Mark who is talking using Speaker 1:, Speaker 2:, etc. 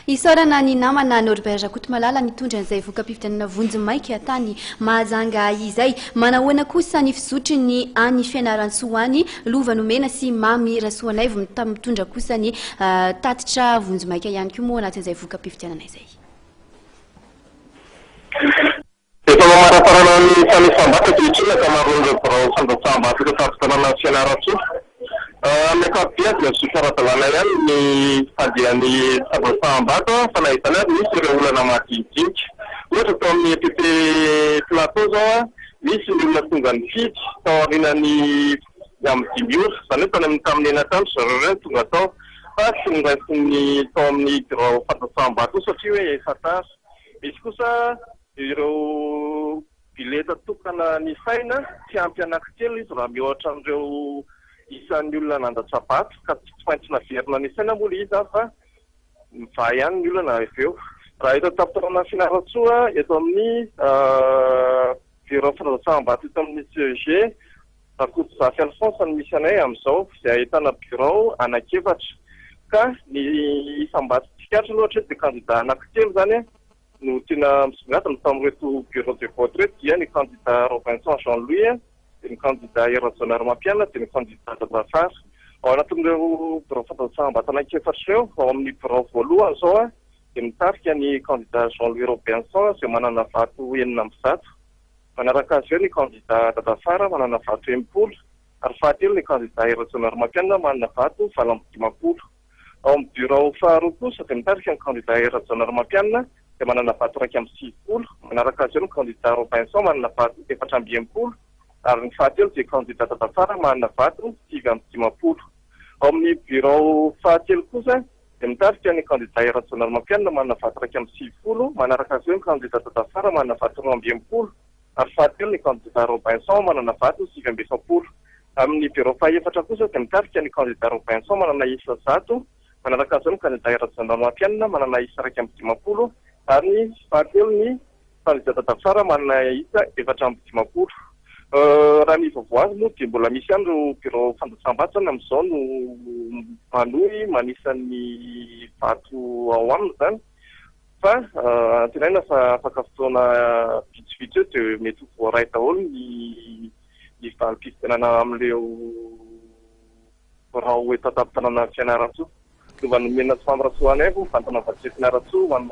Speaker 1: Isaorana ny namana Norbert Rakotomalala nitondra an'izay voka-pifidianana Vonjimaika tany Mahajanga izay. Manahoana kosa ny fizotry ny any Fianarantsoa any Lova Nomena sy Mamy Rasoanaivo mitondra kosa ny tatitra Vonjimaika ihany koa moa anatin'izay voka-pifidianana izay.
Speaker 2: Efa mamaraparana ny fanefam-bata kehitrina ka maron'ireo birao fandraisam-bata eto tafitanana Fianarantsoa. Ankapobeny dia misy ara-dalàna ihany ny fandehan'ny fandraisam-bata fa nahitana azy misy ireo olana madidinika. Ohatra tao amin'ny EPP plateau zao misy ny olona tonga ny fidy tao aorinany amin'ny 5 ora, izany hoe tany amin'ny tamin'ny enatano zareo ireny tonga tao fa tsy niraisiny tao amin'ny birao fandraisam-bata satria hoe efa tara. Misy kosa ireo bileta tokana ny saina tsy ampy anankitelo izy raha mihoatra amin'ireo isan'ny olona nandatsabata ka tsy maintsy naverina ny saina moa izy fa mivaha ihany ny olona avy eo. Raha eto tafitanana Fianarantsoa eto amin'ny birao fandraisam-bata eto amin'ny CEG Rakotozafi Alphonse ny misy anay amin'izao izay ahitana birao anankefatra ka ny isam-bata psikiatra loatra dia kandida anankitelo zany no tena misongadina tamin'ireto bureau de vote reto dia ny candidat Robinson Jean-Louis, ny candidat Erazonar Mampiana dia ny candidat Dadafara. Ao anatin'ireo birao fandraisam-bata anankefatra ireo ao amin'ny birao voalohany zao dia mitarika ny candidat Jean-Louis Robinson izay manana vato 900. Manaraka azy eo ny candidat Dadafara manana vato 80 ary fahatelo ny candidat Erazonar Mampiana manana vato 20. Ao amin'ny birao faharoa kosa dia mitarika ny candidat Erazonar Mampiana dia manana vato 30. Manaraka azy eo ny candidat Robinson manana vato 420 ary ny fahatelo dia candidat Dadafara manana vato 5. Ao amin'ny birao fahatelo kosa dia mitarika ny candidat Erazonar Mampiana manana vato 30. Manaraka azy eo ny candidat Dadafara manana vato 20 ary fahatelo ny candidat Robinson manana vato 20. Amin'ny birao fahaefatra kosa dia mitarika ny candidat Robinson manana isa 100. Manaraka azy eo ny candidat Erazonar Mampiana manana isa 150 ary ny fahatelo ny candidat Dadafara manana isa 450. Raha ny vaovao azy moa dia mbola misy ihany ireo birao fandraisam-bata amin'izao no manohy manisan'ny vato ao aminy zany fa antenaina fa afaka fotoana vitsivitsy eo dia mety ho voaray daholo ny valim-pifidianana amin'ireo birao eto an-tafitanana Fianarantsoa. Lova Nomena sy Mamy Rasoanaivo, Vantana Vatsy Fianarantsoa, ho an'ny